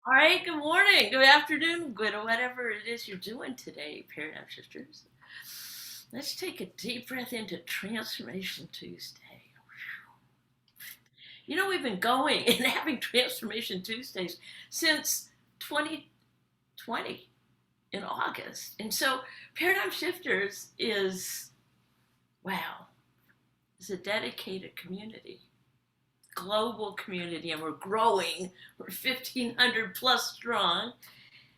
All right, good morning, good afternoon, good whatever it is you're doing today, Paradigm Sisters. Let's take a deep breath into Transformation Tuesday. You know, we've been going and having Transformation Tuesdays since 2020 in August. And so Paradigm Shifters wow, is a dedicated community, global community, and we're growing. We're 1,500 plus strong.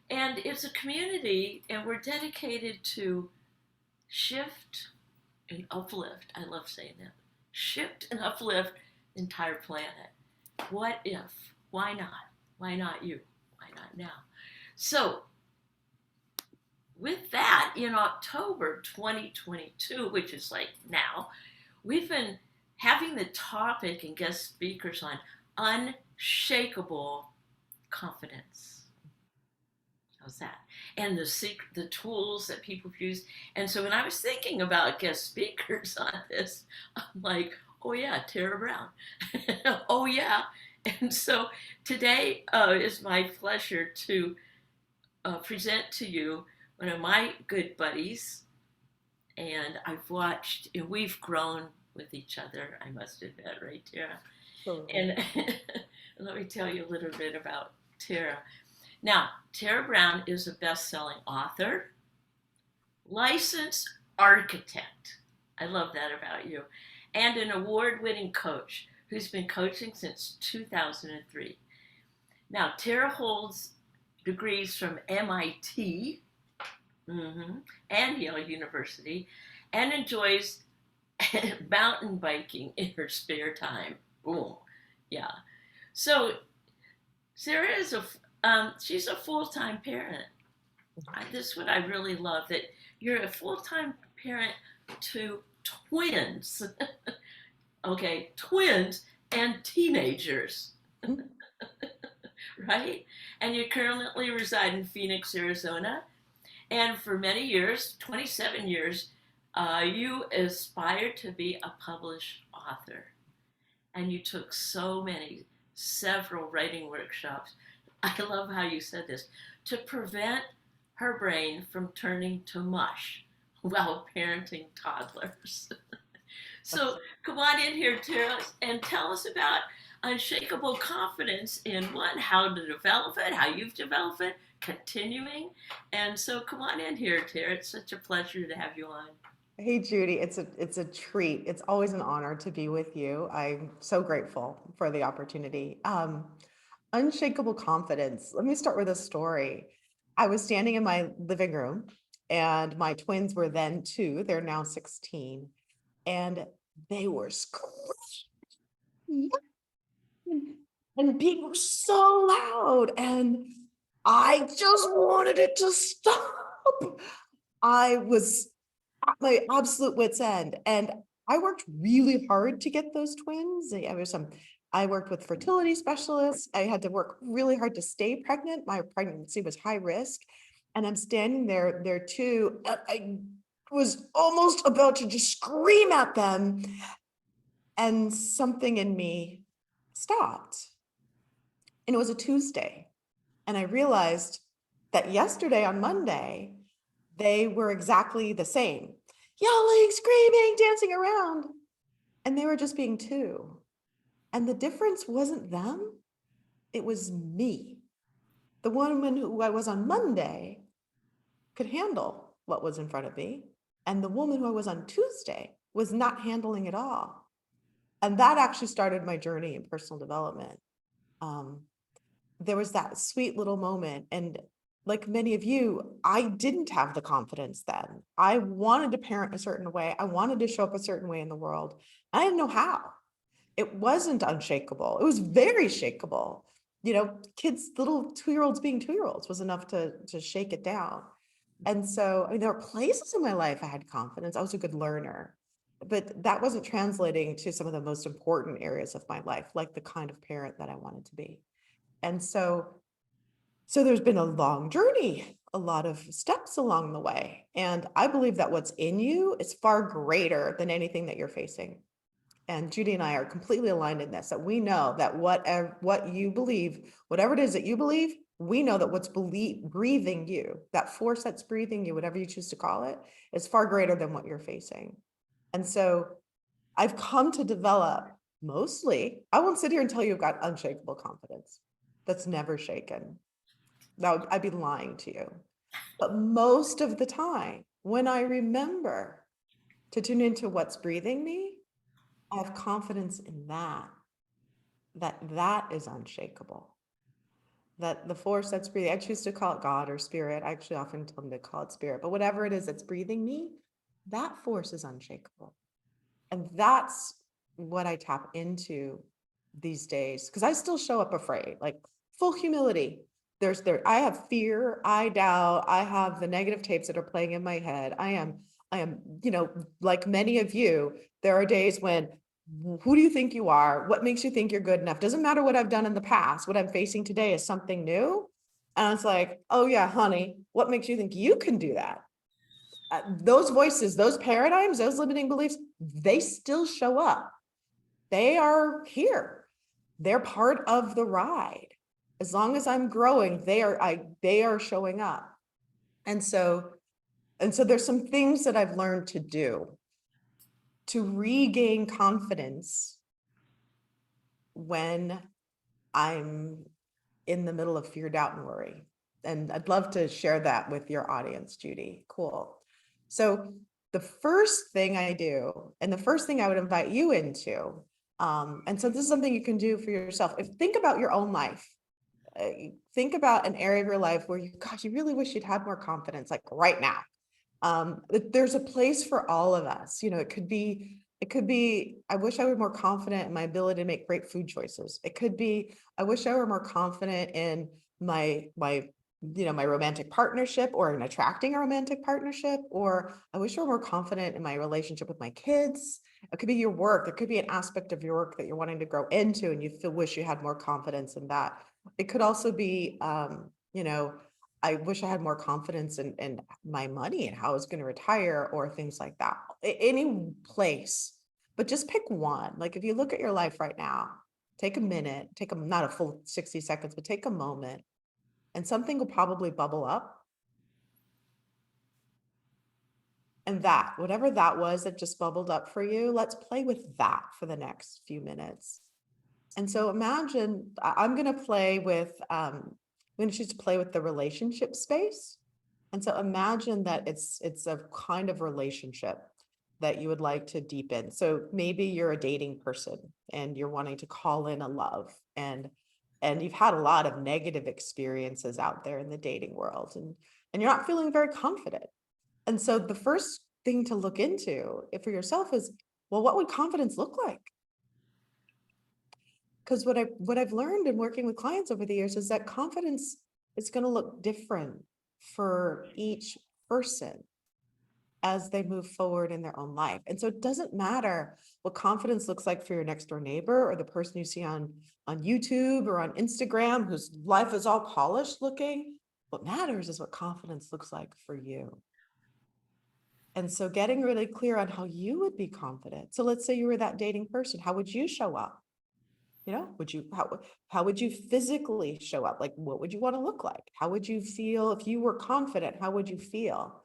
And it's a community, and we're dedicated to shift and uplift. I love saying that. Shift and uplift the entire planet. What if? Why not? Why not you? Why not now? So, with that, in October 2022, which is like now, we've been having the topic and guest speakers on unshakable confidence. How's that? And the tools that people use. And so when I was thinking about guest speakers on this, I'm like, oh yeah, Tara Brown. Oh yeah. And so today is my pleasure to present to you one of my good buddies. And we've grown with each other, I must admit, right, Tara? Absolutely. And let me tell you a little bit about Tara. Now, Tara Brown is a best selling author, licensed architect. I love that about you. And an award winning coach who's been coaching since 2003. Now, Tara holds degrees from MIT and Yale University and enjoys mountain biking in her spare time. Boom. Yeah. So, Sarah is she's a full time parent. This is what I really love, that you're a full time parent to twins, okay, twins and teenagers, right? And you currently reside in Phoenix, Arizona. And for many years, 27 years, you aspired to be a published author. And you took several writing workshops. I love how you said this, to prevent her brain from turning to mush while parenting toddlers. So come on in here, Tara, and tell us about unshakable confidence in one, how to develop it, how you've developed it, continuing. And so come on in here, Tara. It's such a pleasure to have you on. Hey Judy, it's a treat. It's always an honor to be with you. I'm so grateful for the opportunity. Unshakable confidence. Let me start with a story. I was standing in my living room and my twins were then 2, they're now 16, and they were screaming and being so loud, and I just wanted it to stop. I was at my absolute wit's end. And I worked really hard to get those twins. I worked with fertility specialists. I had to work really hard to stay pregnant. My pregnancy was high risk. And I'm standing there too. And I was almost about to just scream at them. And something in me stopped. And it was a Tuesday. And I realized that yesterday on Monday, they were exactly the same, yelling, screaming, dancing around. And they were just being 2. And the difference wasn't them, it was me. The woman who I was on Monday could handle what was in front of me. And the woman who I was on Tuesday was not handling it all. And that actually started my journey in personal development. Um, there was that sweet little moment. And like many of you, I didn't have the confidence then. I wanted to parent a certain way. I wanted to show up a certain way in the world. I didn't know how. It wasn't unshakable. It was very shakable. Kids, little 2-year-olds being 2-year-olds was enough to shake it down. And so, I mean, there were places in my life I had confidence. I was a good learner, but that wasn't translating to some of the most important areas of my life, like the kind of parent that I wanted to be. And so there's been a long journey, a lot of steps along the way. And I believe that what's in you is far greater than anything that you're facing. and Judy and I are completely aligned in this, that we know that what you believe, whatever it is that you believe, we know that what's breathing you, that force that's breathing you, whatever you choose to call it, is far greater than what you're facing. And so I've come to develop mostly, I won't sit here and tell you I've got unshakable confidence. That's never shaken. I'd be lying to you. But most of the time, when I remember to tune into what's breathing me, I have confidence in that is unshakable. That the force that's breathing, I choose to call it God or spirit. I actually often tell them to call it spirit, but whatever it is that's breathing me, that force is unshakable. And that's what I tap into these days, because I still show up afraid, like full humility. I have fear, I doubt, I have the negative tapes that are playing in my head. I am, like many of you, there are days when, who do you think you are? What makes you think you're good enough? Doesn't matter what I've done in the past. What I'm facing today is something new. And it's like, oh yeah, honey, what makes you think you can do that? Those voices, those paradigms, those limiting beliefs, they still show up. They are here. They're part of the ride. As long as I'm growing, they are showing up. And so there's some things that I've learned to do to regain confidence when I'm in the middle of fear, doubt, and worry. And I'd love to share that with your audience, Judy. Cool. So the first thing I do, and the first thing I would invite you into, and so this is something you can do for yourself. Think about your own life. Think about an area of your life where gosh, you really wish you'd had more confidence, like right now. There's a place for all of us. It could be, I wish I were more confident in my ability to make great food choices. It could be, I wish I were more confident in my romantic partnership, or in attracting a romantic partnership, or I wish I were more confident in my relationship with my kids. It could be your work. There could be an aspect of your work that you're wanting to grow into, and you wish you had more confidence in that. It could also be, I wish I had more confidence in my money and how I was going to retire, or things like that. Any place, but just pick one. Like if you look at your life right now, take a minute, not a full 60 seconds, but take a moment, and something will probably bubble up. And that, whatever that was that just bubbled up for you, let's play with that for the next few minutes. And so imagine, I'm going to play with, I'm going to choose to play with the relationship space. And so imagine that it's a kind of relationship that you would like to deepen. So maybe you're a dating person and you're wanting to call in a love, and you've had a lot of negative experiences out there in the dating world, and you're not feeling very confident. And so the first thing to look into for yourself is, well, what would confidence look like? Because what I've learned in working with clients over the years is that confidence is going to look different for each person as they move forward in their own life. And so it doesn't matter what confidence looks like for your next door neighbor, or the person you see on YouTube or on Instagram whose life is all polished looking. What matters is what confidence looks like for you. And so getting really clear on how you would be confident. So let's say you were that dating person. How would you show up? How would you physically show up? Like, what would you want to look like? How would you feel if you were confident? How would you feel?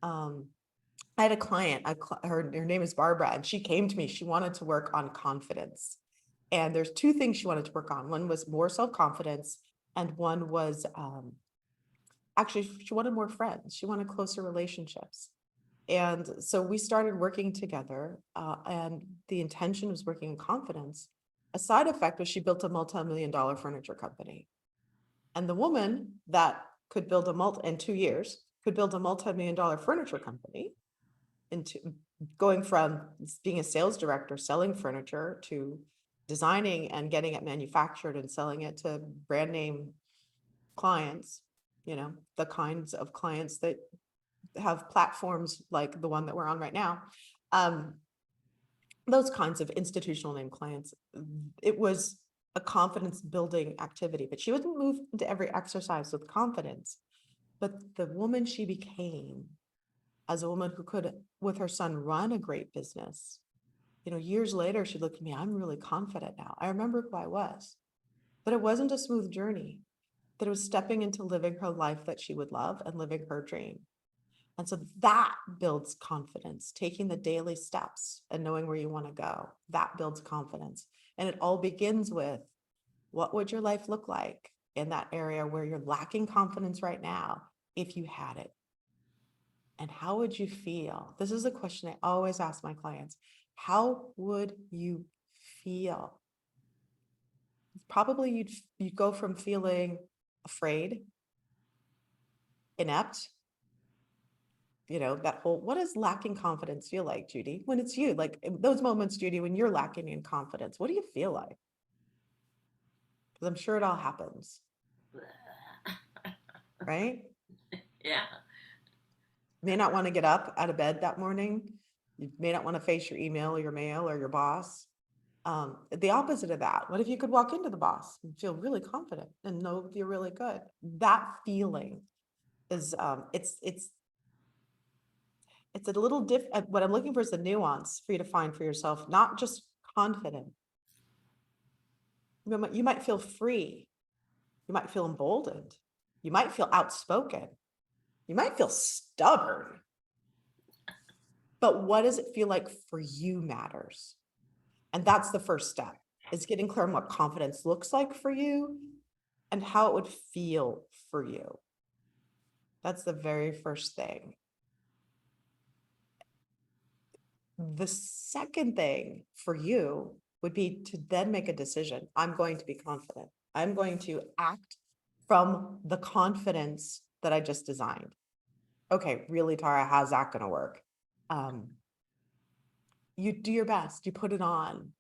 I had a client, her name is Barbara, and she came to me. She wanted to work on confidence. And there's two things she wanted to work on. One was more self-confidence, and one was actually, she wanted more friends. She wanted closer relationships. And so we started working together, and the intention was working on confidence. A side effect was she built a multi-million-dollar furniture company. And the woman that could build in 2 years, could build a multi-million-dollar furniture company, into going from being a sales director, selling furniture, to designing and getting it manufactured and selling it to brand name clients, the kinds of clients that have platforms like the one that we're on right now. Those kinds of institutional name clients. It was a confidence building activity, but she wouldn't move into every exercise with confidence. But the woman she became, as a woman who could, with her son, run a great business, Years later, she looked at me, I'm really confident now. I remember who I was, but it wasn't a smooth journey, that it was stepping into living her life that she would love and living her dream. And so that builds confidence, taking the daily steps and knowing where you want to go. That builds confidence. And it all begins with, what would your life look like in that area where you're lacking confidence right now if you had it? And how would you feel? This is a question I always ask my clients. How would you feel? Probably you'd go from feeling afraid, inept, that whole, what does lacking confidence feel like, Judy? When it's you, like in those moments, Judy, when you're lacking in confidence, what do you feel like? Because I'm sure it all happens, right? Yeah. You may not want to get up out of bed that morning. You may not want to face your email or your mail or your boss. The opposite of that, what if you could walk into the boss and feel really confident and know you're really good? That feeling is, it's a little different. What I'm looking for is the nuance for you to find for yourself, not just confident. You might feel free. You might feel emboldened. You might feel outspoken. You might feel stubborn. But what does it feel like for you matters. And that's the first step, is getting clear on what confidence looks like for you and how it would feel for you. That's the very first thing. The second thing for you would be to then make a decision. I'm going to be confident. I'm going to act from the confidence that I just designed. Okay, really, Tara, how's that going to work? You do your best, you put it on.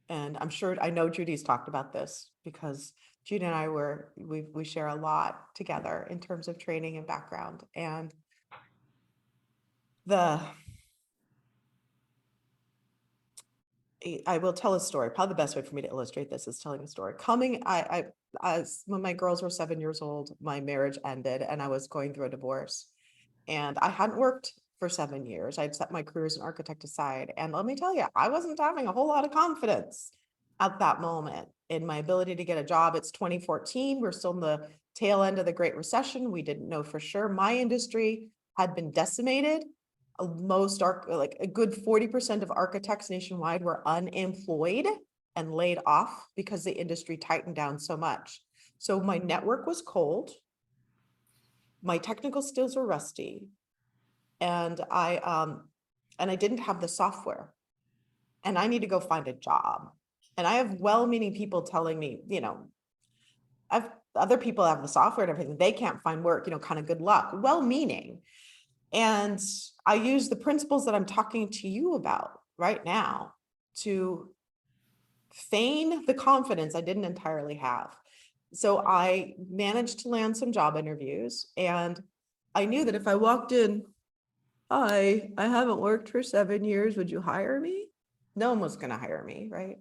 And I know Judy's talked about this because Judy and I we share a lot together in terms of training and background. And I will tell a story. Probably the best way for me to illustrate this is telling a story. When my girls were 7 years old, my marriage ended and I was going through a divorce. And I hadn't worked for 7 years. I'd set my career as an architect aside. And let me tell you, I wasn't having a whole lot of confidence at that moment in my ability to get a job. It's 2014. We're still in the tail end of the Great Recession. We didn't know for sure. My industry had been decimated. Like a good 40% of architects nationwide were unemployed and laid off because the industry tightened down so much. So my network was cold. My technical skills were rusty. And I didn't have the software, and I need to go find a job. And I have well-meaning people telling me, other people have the software and everything. They can't find work, kind of good luck, well-meaning. And I use the principles that I'm talking to you about right now to feign the confidence I didn't entirely have. So I managed to land some job interviews, and I knew that if I walked in, hi, I haven't worked for 7 years, would you hire me? No one was going to hire me, right?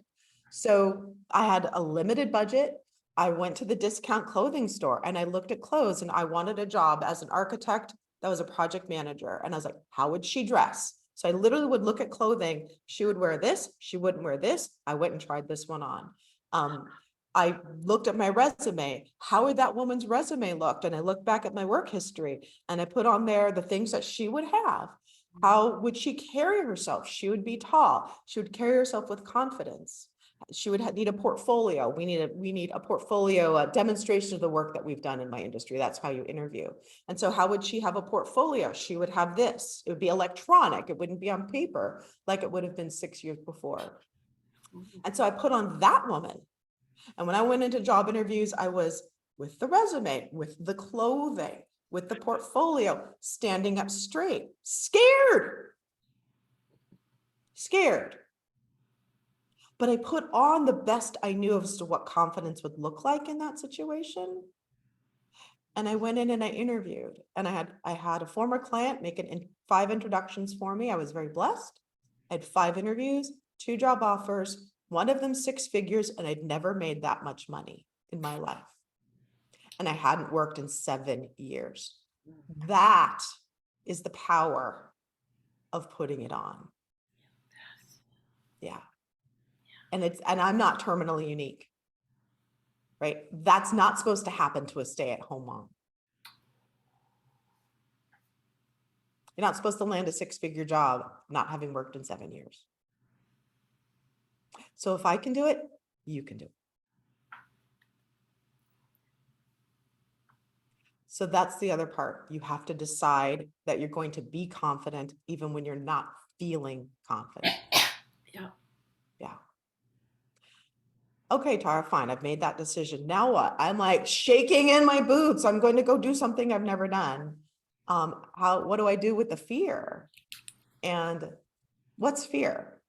So I had a limited budget. I went to the discount clothing store and I looked at clothes, and I wanted a job as an architect that was a project manager. And I was like, how would she dress? So I literally would look at clothing. She would wear this. She wouldn't wear this. I went and tried this one on. I looked at my resume. How would that woman's resume look? And I looked back at my work history and I put on there the things that she would have. How would she carry herself? She would be tall. She would carry herself with confidence. She would need a portfolio. We need a portfolio, a demonstration of the work that we've done in my industry. That's how you interview. And so how would she have a portfolio? She would have this. It would be electronic. It wouldn't be on paper like it would have been 6 years before. And so I put on that woman. And when I went into job interviews, I was with the resume, with the clothing, with the portfolio, standing up straight, scared. But I put on the best I knew as to what confidence would look like in that situation. And I went in and I interviewed, and I had a former client make 5 introductions for me. I was very blessed. I had 5 interviews, 2 job offers, one of them 6 figures, and I'd never made that much money in my life. And I hadn't worked in 7 years. That is the power of putting it on. Yeah. And I'm not terminally unique, right? That's not supposed to happen to a stay-at-home mom. You're not supposed to land a 6-figure job not having worked in 7 years. So if I can do it, you can do it. So that's the other part. You have to decide that you're going to be confident even when you're not feeling confident. Yeah. Yeah. Okay, Tara, fine. I've made that decision. Now what? I'm like shaking in my boots. I'm going to go do something I've never done. What do I do with the fear? And what's fear?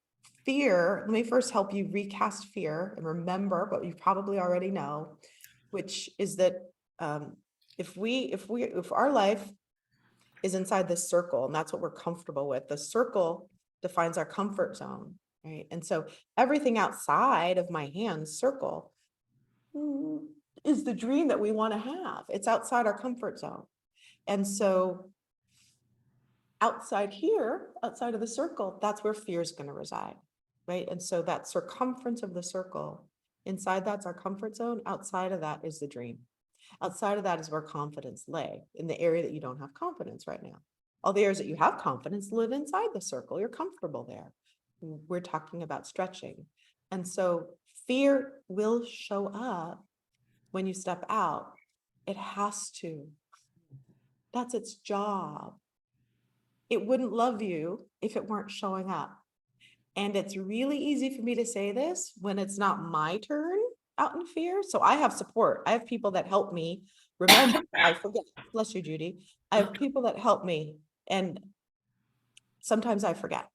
Fear, let me first help you recast fear and remember what you probably already know, which is that if our life is inside this circle, and that's what we're comfortable with, the circle defines our comfort zone, right? And so everything outside of my hands circle is the dream that we want to have. It's outside our comfort zone. And so outside here, outside of the circle, that's where fear is going to reside, right? And so that circumference of the circle, inside that's our comfort zone. Outside of that is the dream. Outside of that is where confidence lay, in the area that you don't have confidence right now. All the areas that you have confidence live inside the circle. You're comfortable there. We're talking about stretching. And so fear will show up when you step out. It has to. That's its job. It wouldn't love you if it weren't showing up. And it's really easy for me to say this when it's not my turn out in fear. So I have support. I have people that help me remember. I forget. Bless you, Judy. I have people that help me, and sometimes I forget.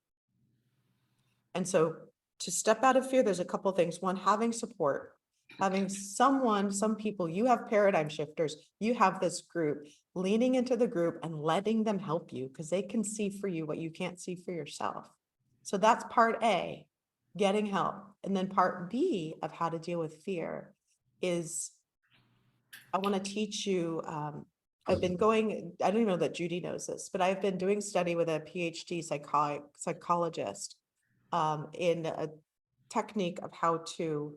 And so to step out of fear, there's a couple of things. One, having support, having someone, some people, you have paradigm shifters, you have this group, leaning into the group and letting them help you because they can see for you what you can't see for yourself. So that's part A, getting help. And then part B of how to deal with fear is I want to teach you. I've been going, I don't even know that Judy knows this, but I've been doing study with a PhD psychologist in a technique of how to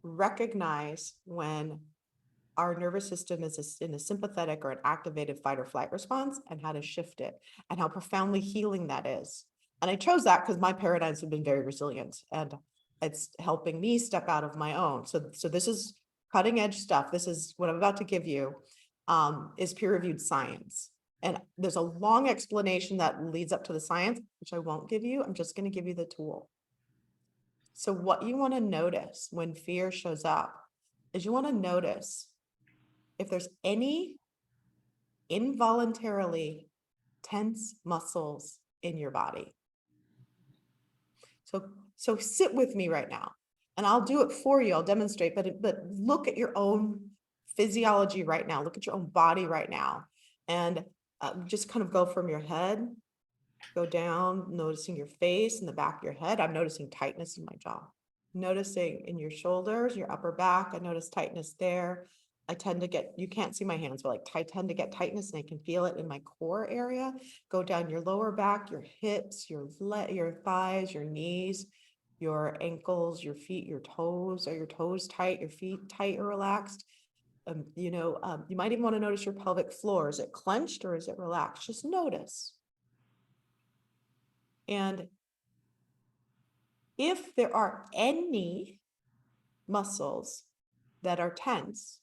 recognize when our nervous system is in a sympathetic or an activated fight or flight response and how to shift it and how profoundly healing that is. And I chose that because my paradigms have been very resilient and it's helping me step out of my own. So this is cutting edge stuff. This is what I'm about to give you is peer-reviewed science. And there's a long explanation that leads up to the science, which I won't give you. I'm just going to give you the tool. So what you want to notice when fear shows up is you want to notice if there's any involuntarily tense muscles in your body. So sit with me right now and I'll do it for you. I'll demonstrate, but look at your own physiology right now. Look at your own body right now and just kind of go from your head, go down, noticing your face and the back of your head. I'm noticing tightness in my jaw, noticing in your shoulders, your upper back. I notice tightness there. I tend to get, you can't see my hands, but like I tend to get tightness and I can feel it in my core area. Go down your lower back, your hips, your thighs, your knees, your ankles, your feet, your toes. Are your toes tight? Your feet tight or relaxed? You might even want to notice your pelvic floor. Is it clenched or is it relaxed? Just notice. And if there are any muscles that are tense,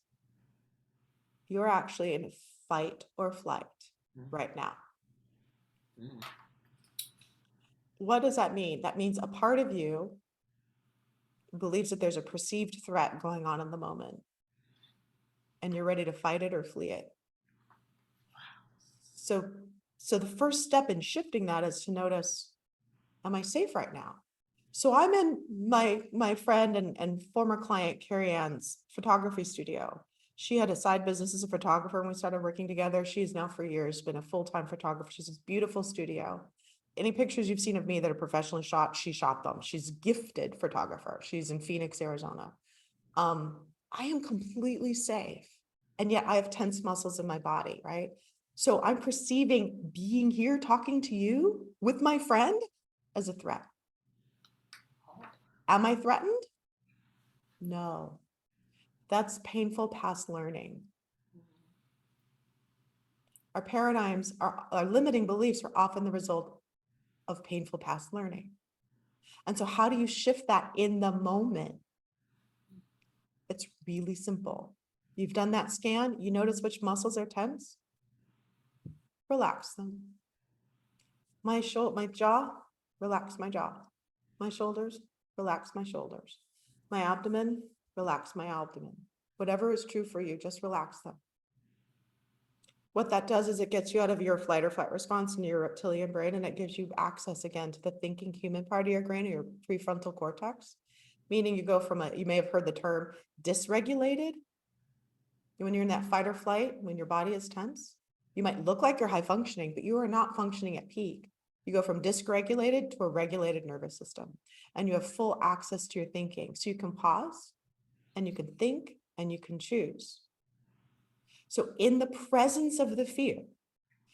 you're actually in fight or flight right now. What does that mean? That means a part of you believes that there's a perceived threat going on in the moment and you're ready to fight it or flee it. So the first step in shifting that is to notice, am I safe right now? So I'm in my friend and former client Carrie Ann's photography studio. She had a side business as a photographer when we started working together. She's now for years been a full-time photographer. She's this beautiful studio. Any pictures you've seen of me that are professionally shot, she shot them. She's a gifted photographer. She's in Phoenix, Arizona. I am completely safe. And yet I have tense muscles in my body, right? So I'm perceiving being here talking to you with my friend as a threat. Am I threatened? No. That's painful past learning. Our paradigms, our limiting beliefs are often the result of painful past learning. And so how do you shift that in the moment? It's really simple. You've done that scan, you notice which muscles are tense? Relax them. My jaw, relax my jaw. My shoulders, relax my shoulders. My abdomen, relax my abdomen. Whatever is true for you, just relax them. What that does is it gets you out of your flight or fight response in your reptilian brain, and it gives you access again to the thinking human part of your brain, or your prefrontal cortex. Meaning you go from you may have heard the term dysregulated. When you're in that fight or flight, when your body is tense, you might look like you're high functioning, but you are not functioning at peak. You go from dysregulated to a regulated nervous system, and you have full access to your thinking. So you can pause and you can think and you can choose. So in the presence of the fear,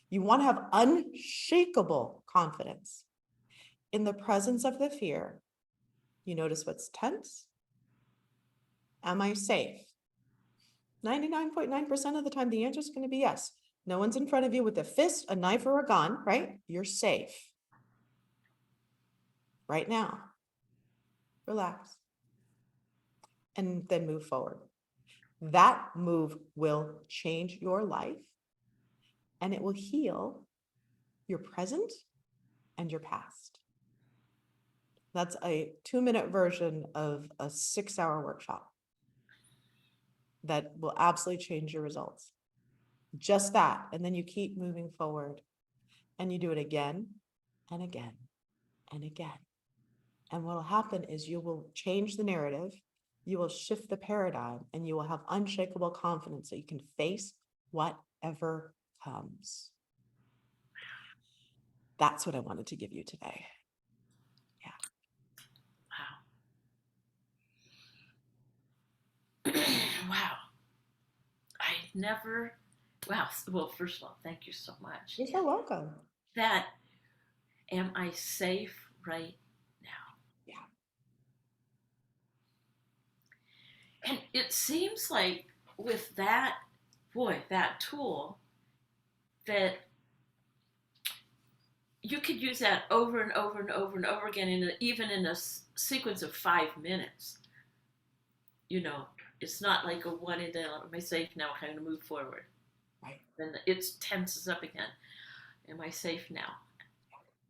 you want to have unshakable confidence. In the presence of the fear, you notice what's tense. Am I safe? 99.9% of the time, the answer is going to be yes. No one's in front of you with a fist, a knife, or a gun, right? You're safe. Right now. Relax. And then move forward. That move will change your life, and it will heal your present and your past. That's a 2-minute version of a 6-hour workshop that will absolutely change your results. Just that. And then you keep moving forward, and you do it again and again and again. And what will happen is you will change the narrative, you will shift the paradigm, and you will have unshakable confidence that you can face whatever comes. That's what I wanted to give you today. Wow. Wow. I never, wow. Well, first of all, thank you so much. You're so welcome. That, am I safe right now? Yeah. And it seems like with that, boy, that tool, that you could use that over and over and over and over again, even in a sequence of 5 minutes. You know, it's not like a one and done. Am I safe now? I'm going to move forward. Right. Then it tenses up again. Am I safe now?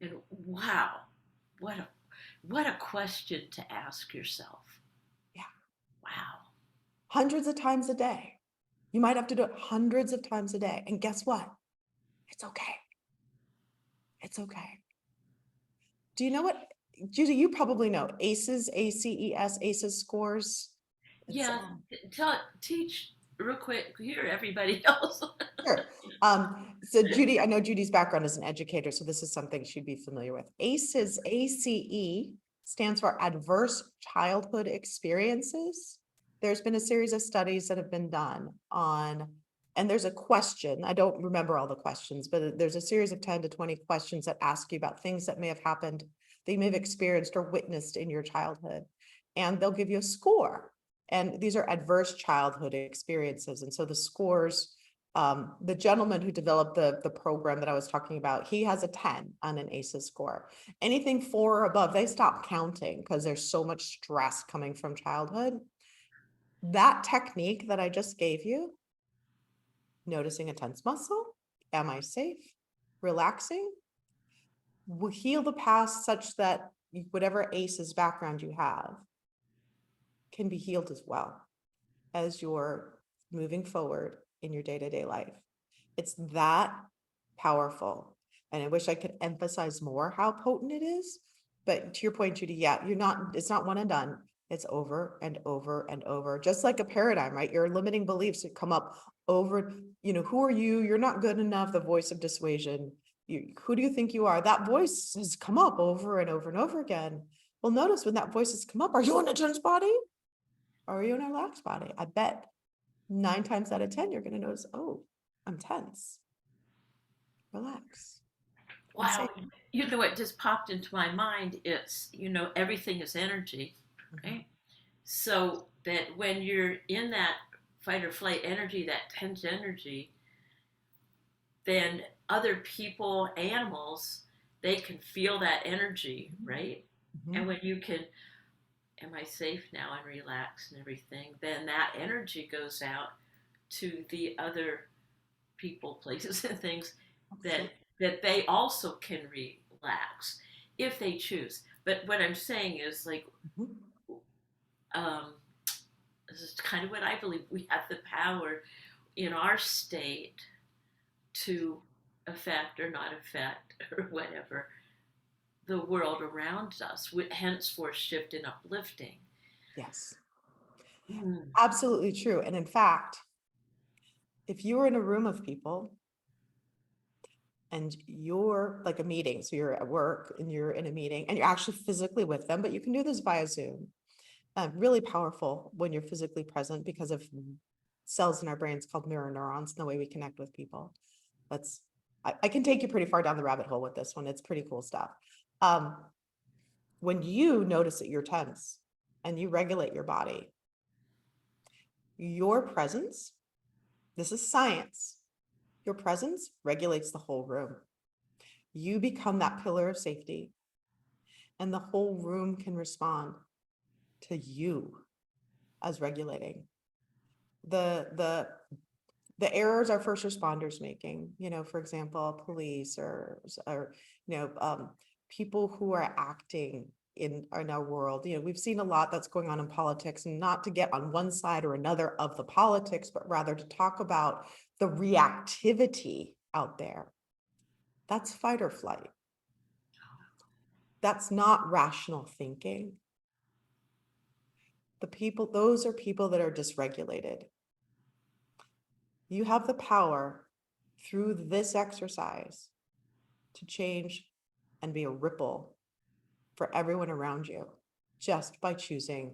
And wow, what a question to ask yourself. Yeah. Wow. Hundreds of times a day. You might have to do it hundreds of times a day. And guess what? It's okay. It's okay. Do you know what, Judy, you probably know ACEs, ACES, ACEs scores? Yeah, teach real quick here, everybody else. Sure. So Judy, I know Judy's background as an educator, so this is something she'd be familiar with. ACEs, ACE stands for Adverse Childhood Experiences. There's been a series of studies that have been done on, and there's a question, I don't remember all the questions, but there's a series of 10 to 20 questions that ask you about things that may have happened, that you may have experienced or witnessed in your childhood. And they'll give you a score. And these are adverse childhood experiences. And so the scores, the gentleman who developed the program that I was talking about, he has a 10 on an ACEs score. Anything 4 or above, they stop counting because there's so much stress coming from childhood. That technique that I just gave you, noticing a tense muscle, am I safe, relaxing, will heal the past such that whatever ACEs background you have can be healed as well as you're moving forward in your day-to-day life. It's that powerful. And I wish I could emphasize more how potent it is. But to your point, Judy, yeah, it's not one and done. It's over and over and over, just like a paradigm, right? Your limiting beliefs that come up over, who are you? You're not good enough. The voice of dissuasion. Who do you think you are? That voice has come up over and over and over again. Well, notice when that voice has come up, are you in a tense body? Or are you in a relaxed body? I bet 9 times out of 10, you're going to notice, oh, I'm tense. Relax. Wow. You know what just popped into my mind? It's, everything is energy. Mhm. right? So that when you're in that fight or flight energy, that tense energy, then other people, animals, they can feel that energy, right? Mhm. And when you can, am I safe now, and relax and everything, then that energy goes out to the other people, places, and things that Absolutely. they also can relax if they choose. But what I'm saying is like, Mhm. um, this is kind of what I believe. We have the power in our state to affect or not affect or whatever the world around us, with henceforth shift and uplifting. Yes, Mm. absolutely true. And in fact, if you were in a room of people and you're like a meeting, so you're at work and you're in a meeting and you're actually physically with them, but you can do this via Zoom. Really powerful when you're physically present because of cells in our brains called mirror neurons and the way we connect with people. That's I can take you pretty far down the rabbit hole with this one. It's pretty cool stuff. Um, when you notice that you're tense and you regulate your body, your presence, this is science, your presence regulates the whole room. You become that pillar of safety, and the whole room can respond to you as regulating. The the errors our first responders making, for example, police or people who are acting in our world. We've seen a lot that's going on in politics, and not to get on one side or another of the politics, but rather to talk about the reactivity out there. That's fight or flight. That's not rational thinking. Those are people that are dysregulated. You have the power through this exercise to change and be a ripple for everyone around you just by choosing,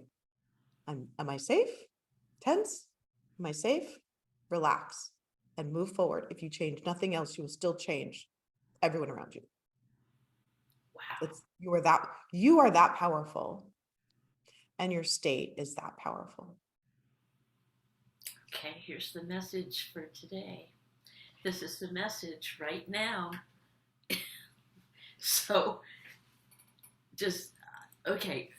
am I safe? Tense? Am I safe? Relax and move forward. If you change nothing else, you will still change everyone around you. Wow. It's you are that powerful, and your state is that powerful. Okay, here's the message for today. This is the message right now. So just, okay,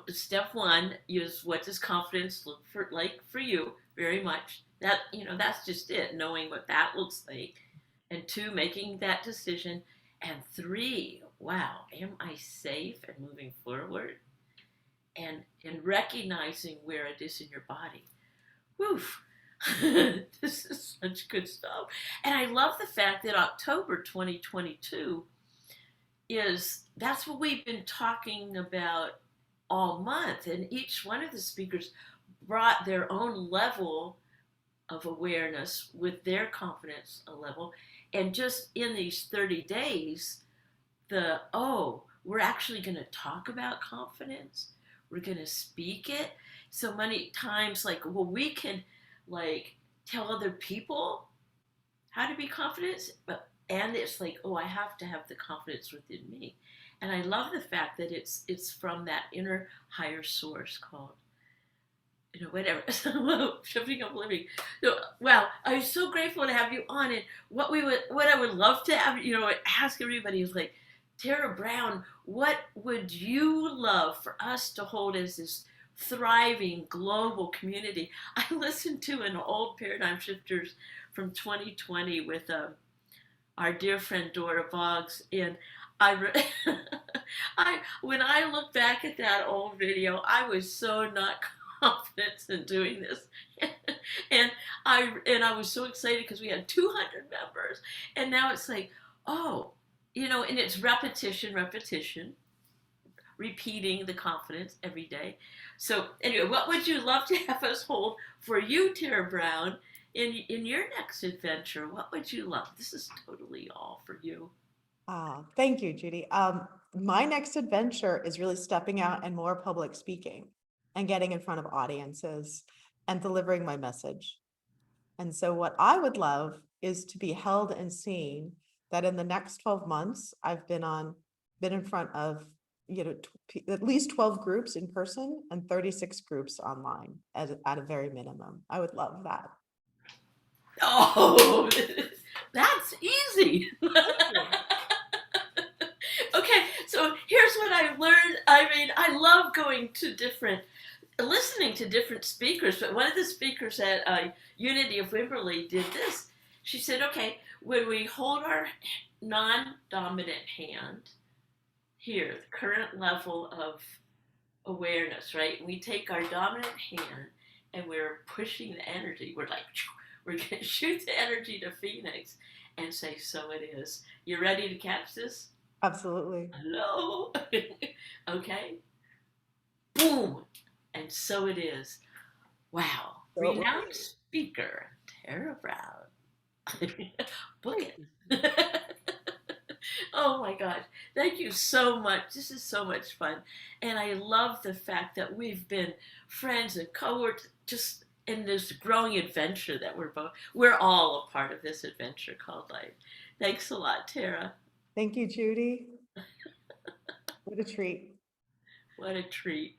step one is, what does confidence look for like for you? Very much that, that's just it, knowing what that looks like. And two, making that decision. And three, wow, am I safe and moving forward? And recognizing where it is in your body. Woof. This is such good stuff. And I love the fact that October 2022 is, that's what we've been talking about all month. And each one of the speakers brought their own level of awareness with their confidence level. And just in these 30 days, we're actually going to talk about confidence. We're going to speak it. So many times, like, well, we can like tell other people how to be confident, but and it's like, oh, I have to have the confidence within me. And I love the fact that it's from that inner higher source called, whatever. Shifting up living. So, wow, I'm so grateful to have you on. And what I would love to have, ask everybody is like, Tara Brown, what would you love for us to hold as this thriving global community? I listened to an old Paradigm Shifters from 2020 with our dear friend Dora Boggs, and I, I when I look back at that old video, I was so not confident in doing this, and I was so excited because we had 200 members, and now it's like, oh, and it's repetition, repetition, repeating the confidence every day. So anyway, what would you love to have us hold for you, Tara Brown, in your next adventure? What would you love? This is totally all for you. Thank you, Judy. My next adventure is really stepping out and more public speaking and getting in front of audiences and delivering my message. And so what I would love is to be held and seen that in the next 12 months, I've been in front of at least 12 groups in person and 36 groups online at a very minimum. I would love that. Oh, that's easy. Thank you. Okay, so here's what I learned. I mean, I love listening to different speakers, but one of the speakers at Unity of Wimberley did this. She said, okay, when we hold our non dominant hand, here, the current level of awareness, right? We take our dominant hand and we're pushing the energy. We're like, we're going to shoot the energy to Phoenix and say, so it is. You ready to catch this? Absolutely. Hello? Okay. Boom. And so it is. Wow. So it will Renowned be. speaker, Tara Brown. Book Thank you. it. Oh my gosh. Thank you so much. This is so much fun. And I love the fact that we've been friends and cohorts just in this growing adventure that we're all a part of this adventure called life. Thanks a lot, Tara. Thank you, Judy. What a treat. What a treat.